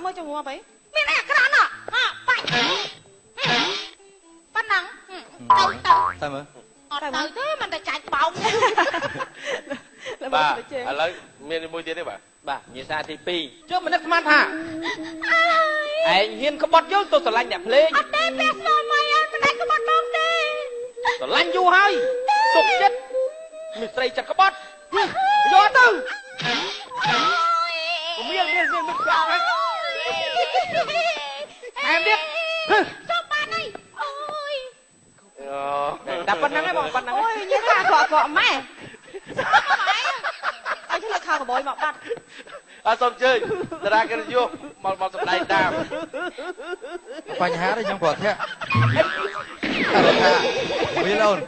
mới cho mua vậy miền này cái đó nọ phải bắt nắng tao sao mà tao thế mình phải chạy bóng បាទឥឡូវមានមួយទៀតទេបាទ បាទញាសាទី2ចុះមនិតស្មានថាឯងហ៊ានក្បត់យើងទៅស្រឡាញ់អ្នកភ្លេង អត់ទេពេលស្នូលមកអត់មិនក្បត់បងទេ ស្រឡាញ់យូរហើយទុកចិត្តនេះស្រីចិត្តក្បត់យកទៅមានខ្លាំងហើយអែមទៀត សុំបានហើយអូយ តែប៉ុណ្ណឹងឯងបងប៉ុណ្ណឹង ôi như sao cọ mẹ anh chứ là khao của bói mọc bắt អត់សូមជើញតារាកិត្តិយសមកសម្ដែងតាម បញ្ហានេះខ្ញុំគាត់ធាក់វាឡូន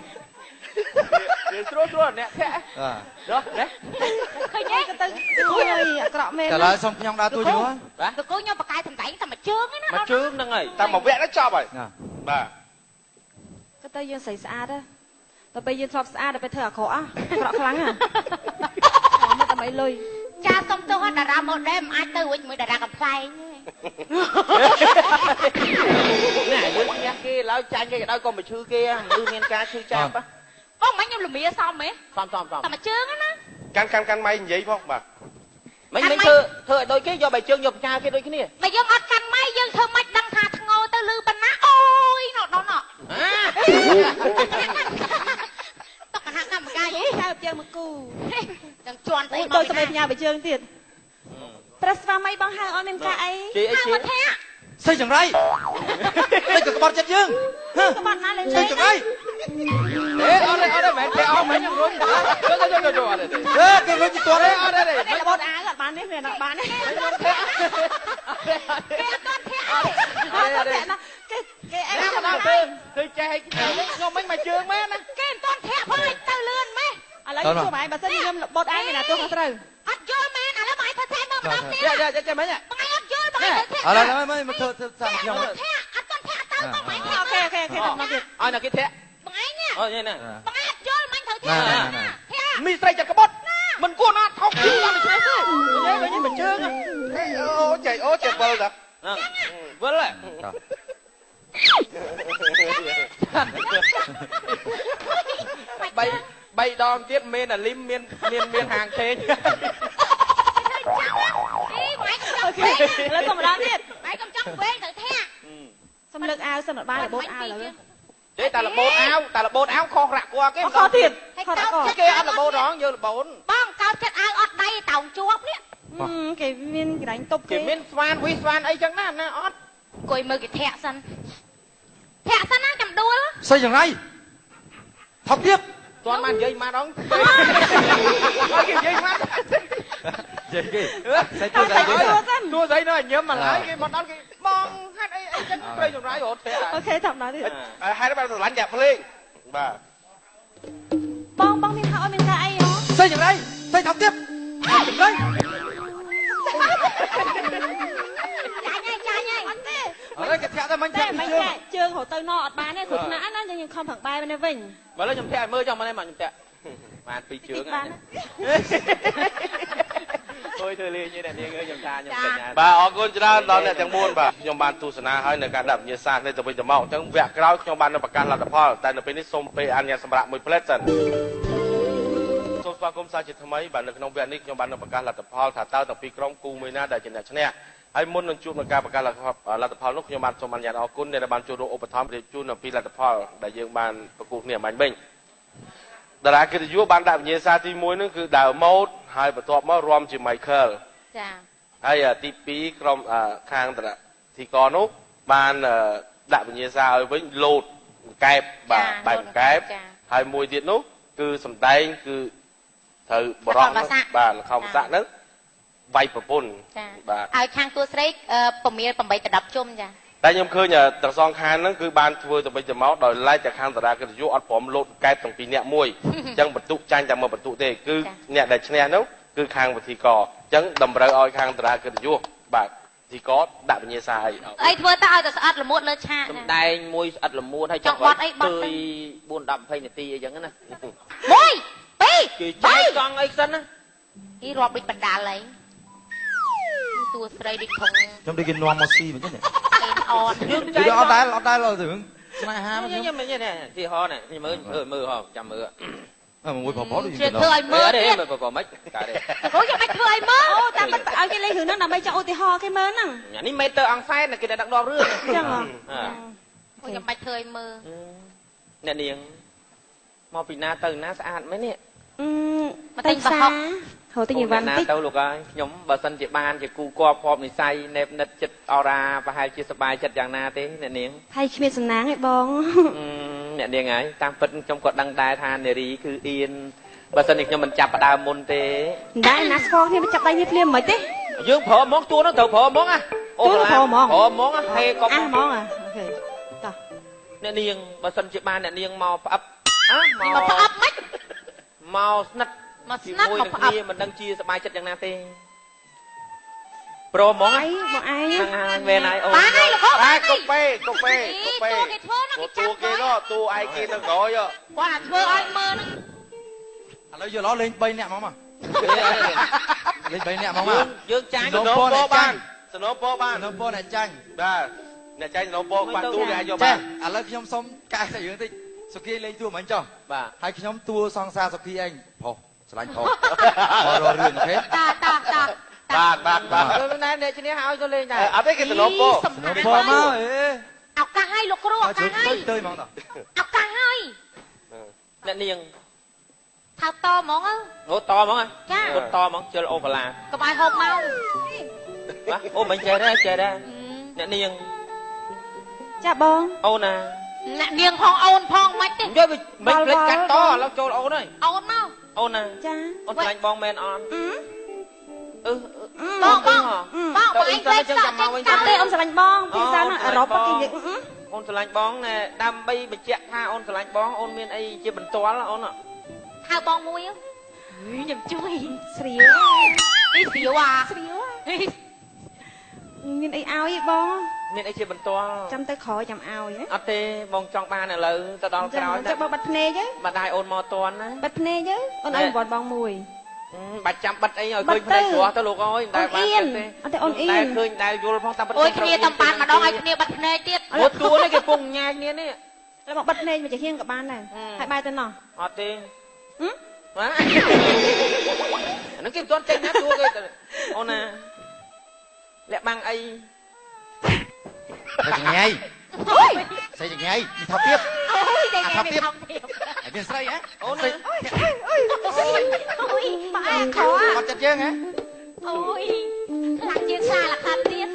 វាស្រួលអ្នកធាក់ បាទ រស់ណា ឃើញទេ cái tay ôi cọ mẹ តែឡើយសុំខ្ញុំដើរតួយូរ បាទ តើគូខ្ញុំបកកាយសម្ដែងតែមួយជើងឯណា មកជើងហ្នឹងហើយ តាមមួយវគ្គនេះចប់ហើយ ណា បាទ cái tay dương sấy xa đó tao bây dương thọp xa để phải thở khó cọ khăn à mà tao mấy lời ចាសុំទោសតារាមកដែរមិនអាចទៅវិញមួយតារាកំ pl ែង ណែយើងញ៉ាំគេឡើយចាញ់គេក៏ដោយកុំមកឈឺគេមនុស្សមានការឈឺចាប់ បងមិនខ្ញុំលមៀសមហ៎ សំ តែមួយជើងណា កាន់ម៉ៃនិយាយផងបាទ មិនធ្វើឲ្យដូចគេយកបែជើងយកផ្កាគេដូចគ្នា បើយើងអត់កាន់ម៉ៃយើងធ្វើមិនដឹងថាធ្ងោទៅលឺប៉ុណ្ណាអូយណោតតកណាកម្មការយី sao chơi một cù ទាំងជន់ស្អី tôi sẽ nhà bị chơi tiền Prasva mấy băng hàng ôn bên cả ấy ជីអី ហៅ ជី មកថា ស្អីចង្រៃមិនក៏ក្បត់ចិត្តយើង các bạn nói lên ស្អី đây ចង្រៃ អត់ទេមែនគេអស់មែនខ្ញុំរួចចូលអត់ទេ គេរុញទៅទាត់ទេ អត់ទេ đây là bột á các bạn đấy này là bạn đấy គេអត់ទាន់ធាក់ cái em ណា không ដល់ nói ទៅគឺចេះឲ្យខ្ញុំមិនមកជើងមែនណា គេអត់ទាន់ធាក់ផងទៅលឿនម៉េះ à lấy cho mày bà sẽ đi bột á này là tôi khôngត្រូវ អត់យល់មែនឥឡូវបងឯងធ្វើធាក់មើលម្ដងទៀត ចេះចេះមែន បងឯងអត់យល់បងឯងធ្វើធាក់ អរឡើយមកធ្វើសាំខ្ញុំ អត់ធាក់អត់ទាន់ធាក់ទៅបងឯង ok ok ok thôi nói việc ឲ្យណាគេធាក់ បងឯងណា អូនេះណា បងឯងអត់យល់មិនត្រូវធាក់ធាក់ មីស្រីចិត្តក្បត់មិនគួរណាថោកជើងដល់ឆ្នេះទេវិញមកជើង អូចៃអូចេះវិលតា វិលហ៎ 3ដងទៀតមានអាលីមមានហាងឆេង ok lấy còn một đámទៀត ឯងកុំចង់វែងទៅធាក់ xong lực ao xong rồi ba là bột ao rồi ទេតែរបូតអាវខុសរ៉ាក់គាត់គេ khó thiệt khó đã có គេអត់របូតរងយើងរបូត បងកោតចិត្តឲ្យអត់ដៃតោងជាប់នេះ cái viên cái đánh tục គេមានស្វានវីស្វានអីចឹងណាអត់ អង្គុយមើលគេធាក់សិនណាចាំដួល ស្អីចង្រៃថប់ទៀត ទាន់បាននិយាយមកដងគេនិយាយមក និយាយគេស្អី thôi ទៅ sai ទៅ cái sân ទួស្អីនៅញឹមមកឡើយគេមកដល់គេបងហេតុអីចឹងព្រៃចង្រៃរត់ធាក់ ok thầm nói đi ហេតុបានស្រឡាញ់អ្នកភ្លេងបាទ bong miền thảo miền cả ấy hả ស្អីចង្រៃស្អីថប់ទៀតចង្រៃ ចាញ់ហើយ anh thế អរេគេធាក់តែមិនធាក់ thế ពី mấy ជើង cái trường hồ tây nọ ọt bán này khổ nã nó nhưng không thẳng bay bên đây vinh បើលើខ្ញុំធាក់ឲ្យមើលចង់មកនេះមកខ្ញុំធាក់បានពីជើង bán thôi thôi liền như này đi ơi nhầm ta nhầm cả nhà បាទអរគុណច្រើនដល់អ្នកទាំងមូលបាទខ្ញុំបានទស្សនាហើយនៅការដាក់វិញ្ញាសានេះទៅវិញទៅមកអញ្ចឹងវគ្គក្រោយខ្ញុំបាននៅប្រកាសលទ្ធផលតែនៅពេលនេះសូមពេលអនុញ្ញាតសម្រាប់មួយផ្លែតសិនសូមស្វាគមន៍សាជាថ្មីបាទនៅក្នុងវគ្គនេះខ្ញុំបាននៅប្រកាសលទ្ធផលថាតើទាំងពីរក្រុមគូមួយណាដែលជាអ្នកឈ្នះហើយមុននឹងជួបនឹងការប្រកាសលទ្ធផលនោះខ្ញុំបានសូមអនុញ្ញាតអរគុណអ្នកដែលបានចូលរួមឧបត្ថម្ភរៀបជូនអំពីលទ្ធផលដែលយើងបានប្រគល់គ្នាបាញ់វិញតារាកិត្តិយសបានដាក់វិញ្ញាសាទី1នោះគឺដាវម៉ូតហើយបន្ទាប់មករួមជា Michael ចា ហើយទី2ក្រុមខាងតារាធីកនោះបានដាក់វិញ្ញាសាឲ្យវិញលោតកែបបាទបែបកែបហើយមួយទៀតនោះគឺសំដែងគឺត្រូវបរោះបាទលខោមស័កហ្នឹងវាយប្រពន្ធបាទ ឲ្យខាងតួស្រីពមៀល8ទៅ10ជុំចា តែខ្ញុំឃើញទាំងសងខាងហ្នឹងគឺបានធ្វើទៅវិញទៅមកដោយឡែកតែខាងតារាកិត្តិយសអត់ព្រមលោតកែបទាំងពីរអ្នកមួយអញ្ចឹងបន្ទុកចាញ់តែមួយបន្ទុកទេគឺអ្នកដែលឈ្នះនោះគឺខាងវិធីកអញ្ចឹងតម្រូវឲ្យខាងតារាកិត្តិយសបាទវិធីកដាក់វិញ្ញាសាអី អីធ្វើទៅឲ្យតែស្អិតល្មួតលើឆាក សំដែងមួយស្អិតល្មួតហើយចង់បត់អីបត់ទៅ4 10 20នាទីអីចឹងណា 1 2 គេចែកកង់អីសិនណា នេះរាប់ដូចបណ្ដាលអី tua sợi đi thùng trong đây cái noa mosi mình chứ nhỉ lên on chứ ở đây là tưởng này ha mà nhưng mà như này thì ho này thì mưa ho chăm mưa mà ngồi bỏ đi chưa thời mơ đấy biết mà bỏ mấy cả đây cố cho mày thời mơ ô ta bắt ở cái lấy hướng nó nằm bây cho ô thì ho cái mến à nhà ní mê tơ ăn phai này cái này đang đo rưỡi chẳng cố cho mày thời mơ nè niềng mò pì na từ na sạch mấy nè mà tình bà học hồi tôi nhiều văn tích đâu lục ơi nhóm bà sân chị ban chị cu co phom này say nẹp nết chật aura và hai chia sẻ bài chật dạng na thế nè niềng hay khi sân nắng ấy bong nè niềng ấy tam phân trong cột đăng đai than nè rí cứ yên bà sân nhóm mình chập đào môn thếได้นะสกอร์นี่มันจับได้เรียบๆไหมเต้ dương phở món tua nó thở phở món á phở món á hay có มองอ่ะโอเคต่อ nè niềng bà sân chị ban nè niềng màu ấp á nhưng mà ấp mấy màu snap mà thì snap môi mà đằng ấp kia mình đang chia sẻ bài chật dạng na thế pro món á บอกไอ้ hàng về này ôi ba hay là không ba cốc bê cốc bê cốc bê tua cái thơ nó cái tua chắp kia nó tua ai kia nó gọi vậy qua là thơ ai mơ nó lấy giờ nó lên bay nè mà lên bay nè mà dương trái snow po ban snow po ban nó po này chanh ba nè chanh snow po bạn tua cái vô chanh ban à lấy nhóm sống cài sẽ dưỡng tích sau khi lên tua mình cho bà hai nhóm tua sang xa sau khi anh phò lạnh phò rồi rừng thế ta ba rồi nay để cho nó hao cho lên này à thấy cái snow po nó phò mà ọc cả hai lục rô ọc cả hai tơi mong nào ọc cả hai nè niềng thao to món á ô to món á cha ô to món chơi là ô cả là có bài hộp mau ô mình chơi đó nè niềng ចាបង ô nè nè niềng phong ôn phong mấy thế chơi mình lên cắt to lâu chơi ô đấy ôn mau ô nè ចា ô lạnh bong men on bong đâu bong yên anh tâm quay chân sợ cầm mau anh តែអូនស្រឡាញ់បងភាសាណាអឺរ៉ុបគេនិយាយ អូនស្រឡាញ់បងណែដើម្បីបញ្ជាក់ថាអូនស្រឡាញ់បងអូនមានអីជាបន្ទាល់អូន ហៅបងមួយខ្ញុំជួយ ស្រាវ នេះស្រាវអា ស្រាវមានអីឲ្យបង មានអីជាបន្ទាល់ ចាំទៅក្រោយចាំឲ្យណា អត់ទេបងចង់បានឥឡូវទៅដល់ក្រោយ ចាំបងបាត់ភ្នែកទៅ បាត់ដៃអូនមកតន់ណា បាត់ភ្នែកទៅអូនឲ្យប្រវត្តិបងមួយ បាច់ចាំបាត់អីឲ្យឃើញភ្នែកស្រស់ទៅលោកអើយតែបានទេ អត់ទេអូនអ៊ីន តែឃើញតែយល់ផងតាមពិត អូយគ្នាតំបានម្ដងឲ្យគ្នាបាត់ភ្នែកទៀត អូតួនេះគេពងញ៉ាគ្នានេះ แล้วមកបាត់ភ្នែកមកជាហៀងក៏បានដែរហើយបាយទៅណោះ អត់ទេបាទហ្នឹងគេមិនទាន់ចេញណាតួគេអូនណាលាក់បាំងអី Xây chừng ngày xây chừng ngày đi thọc tiếp អូយតែគេមិនថំទៀត ở bên xây á អូនណា អូយបាក់ខោ con chặt chưa hả អូយខ្លាំងជាងសាលខាត់ទៀត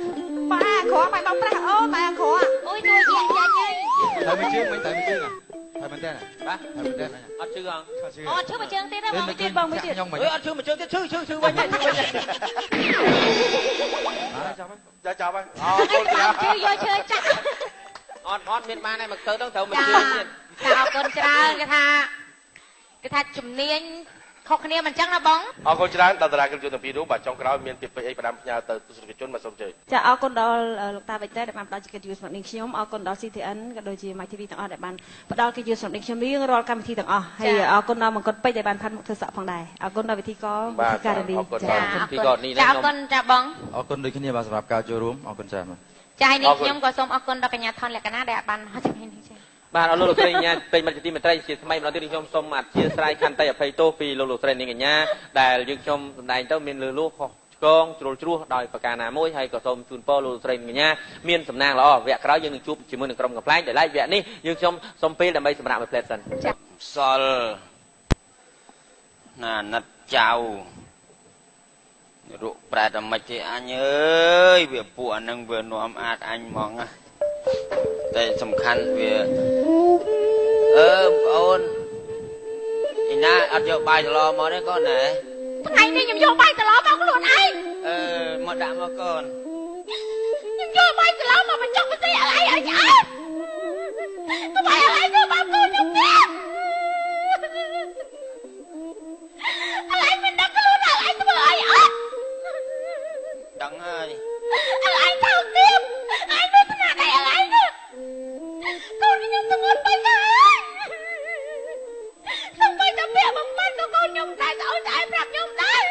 បាយក្របាយបងប្រាស់អូបាយក្រ អូយទួយយ៉ាងយ៉ាញ់ហើយ thời mình chưa à thời mình tên à បាទ thời mình tên này អត់ជឿហ៎ អូឈឺមួយជើងទៀតទេបង lên kia bông mớiទៀត អើយអត់ជឿមកជឿទៀតឈឺវិញឈឺវិញ chào chào anh អីតាមជឿយកឈើចាក់ អត់មានបានហើយមកទៅត្រូវមក ចា ជឿទៀត ចាអរគុណច្រើនគេថាជំនាញខុសគ្នាមិនចឹងណាបង អរគុណច្រើនដល់តារាកិត្តិយសទាំងពីររូបបាទចុងក្រោយមានទីពេចអីផ្ដាំផ្ញើទៅទស្សនិកជនបាទសូមជើញ ចាអរគុណដល់លោកតាបៃតេដែលបានផ្ដល់ជាកិត្តិយសសម្រាប់នាងខ្ញុំអរគុណដល់ CTN ក៏ដូចជា My TV ទាំងអស់ដែលបានផ្ដល់កិត្តិយសសម្រាប់នាងខ្ញុំរៀងរាល់កម្មវិធីទាំងអស់ហើយអរគុណដល់មង្គលពេជ្រដែលបានផាត់មុខធ្វើសក់ផងដែរអរគុណដល់វិធីកវិធីការនីចា ចាអរគុណចាបង ở con đây cái này bà sập cao chưa đúng ở con trai mà ចាហើយនេះខ្ញុំក៏សូមអរគុណដល់កញ្ញាថនលក្ខណៈដែលបានមកជំនាញនេះចា បាទអរលោកស្រីញ៉ាពេញមកទីមេត្រីជាថ្មីម្ដងទៀតខ្ញុំសូមអធិស្ឋានខន្តីអភ័យទោសពីលោកស្រីនាងកញ្ញាដែលយើងខ្ញុំសម្ដែងទៅមានលឺលួខុសឆ្គងជ្រុលជ្រោះដោយប្រការណាមួយហើយក៏សូមជូនពរលោកស្រីនាងកញ្ញាមានសំណាងល្អវគ្គក្រោយយើងនឹងជួបជាមួយនឹងក្រុមកំ pl ែងដែលឡែកវគ្គនេះយើងខ្ញុំសូមពេលដើម្បីសម្រាប់មួយផ្លែសិន សល់ណាណិតចៅរុកប្រែតមិនទេអញអើយវាពួកអានឹងវានាំអាចអញហ្មងណាតែសំខាន់វាបងអូនឯណាអត់យកបាយត្រឡមកទេកូនណា ថ្ងៃនេះខ្ញុំយកបាយត្រឡប់មកខ្លួនឯង មកដាក់មកកូន ខ្ញុំយកបាយត្រឡប់មកបញ្ចុះផ្ទះអីអើយទៅបាយអីទៅបានកូនខ្ញុំទៀតអីមិនដឹងខ្លួនអីធ្វើអីអត់ ដឹងហើយ អីថោកទៀតអីនោះស្នាដៃអីនោះកូនខ្ញុំទៅងន់ពេកហើយខ្ញុំមិនទៅពាក់បំពេញក៏កូនខ្ញុំដែរទៅឲ្យតែប្រាប់ខ្ញុំដែរ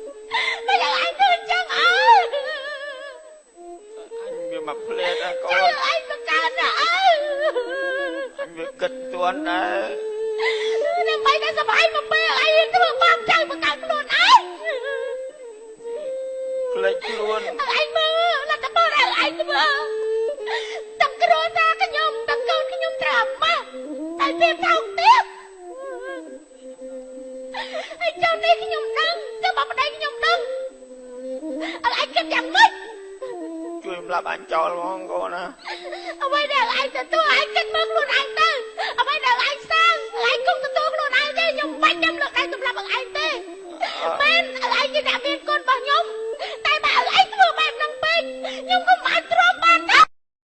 អ ខ្លួនដែរ នឹងបីតែសบายមកពេលអីធ្វើបងចៅបង្កើតខ្លួនឯង ផ្លេចខ្លួន ឯងមើលលទ្ធផលឯងធ្វើទាំងគ្រួសារខ្ញុំទាំងកូនខ្ញុំត្រាំមកតែពេលថោកទៀតហើយចូលនេះខ្ញុំដឹងទៅបបដៃខ្ញុំដឹងឯងគិតយ៉ាងម៉េច ជួយសម្លាប់អញចោលហ្មងកូនណា អ្វីដែលឯងទទួលឯងគិតមើលខ្លួន